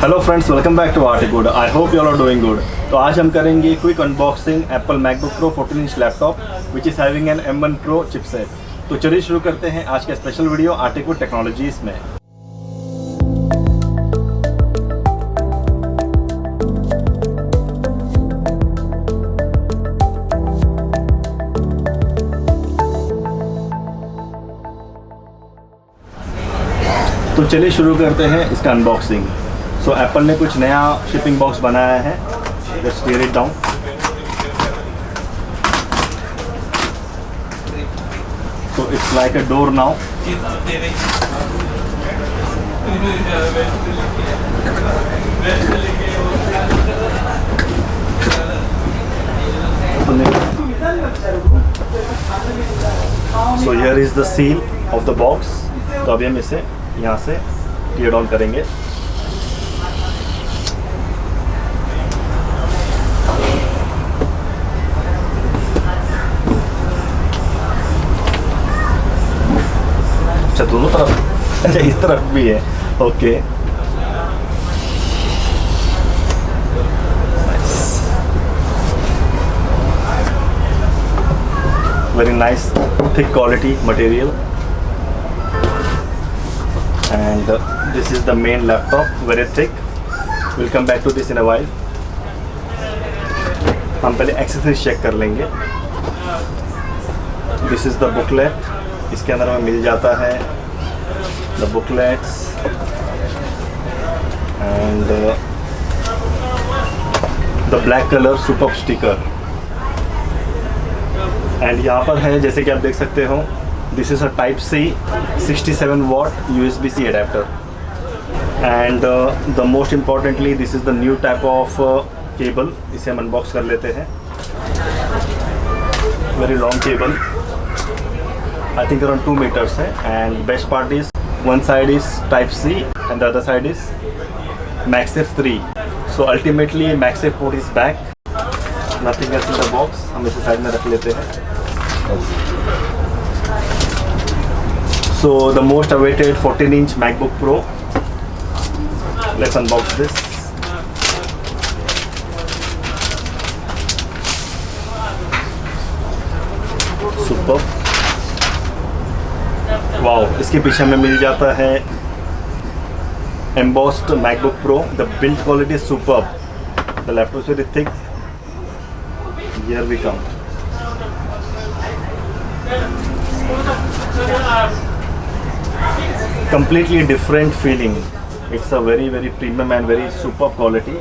Hello friends, welcome back to Articood. I hope you all are doing good. तो आज हम करेंगे quick unboxing Apple MacBook Pro 14 inch laptop which is having an M1 Pro chipset. तो चलिए शुरू करते हैं आज का स्पेशल वीडियो आर्टिकूड टेक्नोलॉजीज़ में। तो चलिए शुरू करते हैं इसका अनबॉक्सिंग। सो एप्पल ने कुछ नया शिपिंग बॉक्स बनाया है। Let's tear it down. So it's like a door now. So here is the seal of the box. तो अभी हम इसे यहाँ से टीयर डाउन करेंगे। अच्छा, दोनों तरफ? अच्छा, इस तरफ भी है। Okay, very nice thick quality material and this is the main laptop, very thick. We'll come back to this in a while. हम पहले एक्सेसरीज चेक कर लेंगे। This is the booklet. इसके अंदर हमें मिल जाता है the booklets and the black color superb sticker. and यहाँ पर है, जैसे कि आप देख सकते हो, this is a type C 67 watt USB-C adapter and the most importantly this is the new type of cable. इसे हम अनबॉक्स कर लेते हैं। very long cable, I think around 2 meters है। and best part is one side is type C and the other side is MagSafe 3. so ultimately MagSafe port is back, nothing else in the box. हम इसे side में रख लेते हैं। So the most awaited 14 inch MacBook Pro. Let's unbox this. Superb. Wow, इसके पीछे हमें मिल जाता है embossed MacBook Pro. The build quality is superb. The laptop is very thick. Here we come. Completely different feeling. It's a very premium and very superb quality.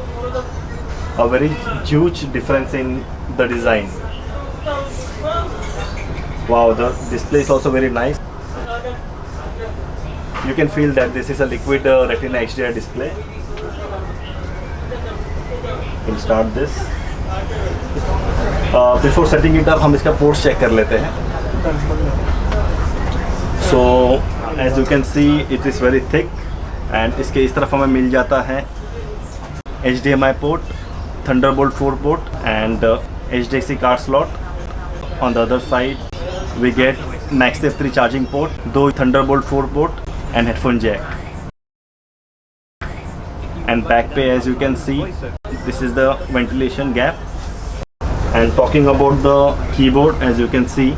A very huge difference in the design. Wow, the display is also very nice. You can feel that this is a liquid retina HDR display. We'll start this. Before setting it up, हम इसका ports check कर लेते हैं। So as you can see it is very thick and इसके इस तरफ हमें मिल जाता है HDMI port, Thunderbolt 4 port and HDXC card slot. On the other side we get MagSafe 3 charging port, दो Thunderbolt 4 port and headphone jack. And back पे as you can see this is the ventilation gap. And talking about the keyboard, as you can see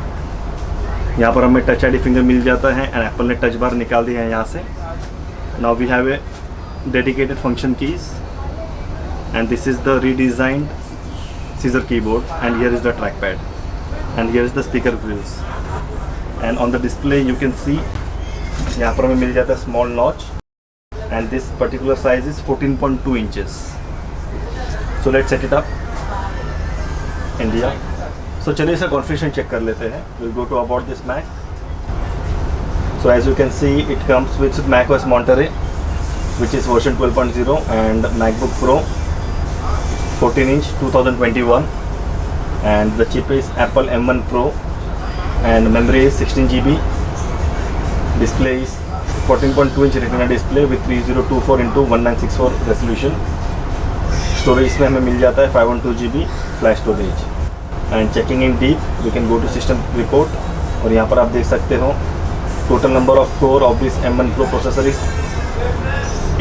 यहाँ पर हमें touch ID finger मिल जाता है and Apple ने touch bar निकाल दिया है यहाँ से। Now we have a dedicated function keys and this is the redesigned scissor keyboard and here is the trackpad and here is the speaker grills. And on the display you can see यहाँ पर हमें मिल जाता है small notch and this particular size is 14.2 inches. So let's set it up India. So चलिए इसे configuration check कर लेते हैं। Will go to about this Mac. So as you can see it comes with macOS Monterey which is version 12.0 and MacBook Pro 14 inch 2021 and the chip is Apple M1 Pro and memory is 16 GB. Display is 14.2 inch retina display with 3024 into 1964 resolution. Storage में हमें मिल जाता है 512 GB flash storage. And checking in deep we can go to system report और यहाँ पर आप देख सकते हो total number of core of this M1 Pro processor is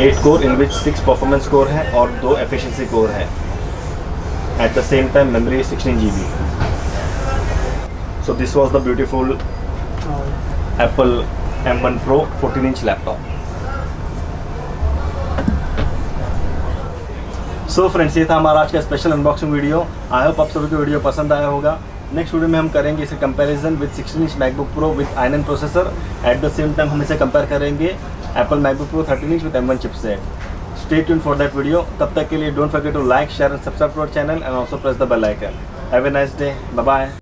8 core in which 6 performance core है और 2 एफिशिएंसी कोर है. At the same time memory is 16 GB. So this was the beautiful Apple M1 Pro 14-inch laptop. So friends, ये था हमारा आज का special unboxing video. I hope आप सभी को वीडियो पसंद आया होगा. नेक्स्ट वीडियो में हम करेंगे इसे comparison with 16-inch MacBook Pro with i9 processor. At the same time हम इसे कंपेयर करेंगे Apple MacBook Pro 13-inch with M1 chipset. Stay tuned for that video. तब तक के लिए don't forget to like, share and subscribe to our channel and also press the bell icon. Have a nice day. Bye bye.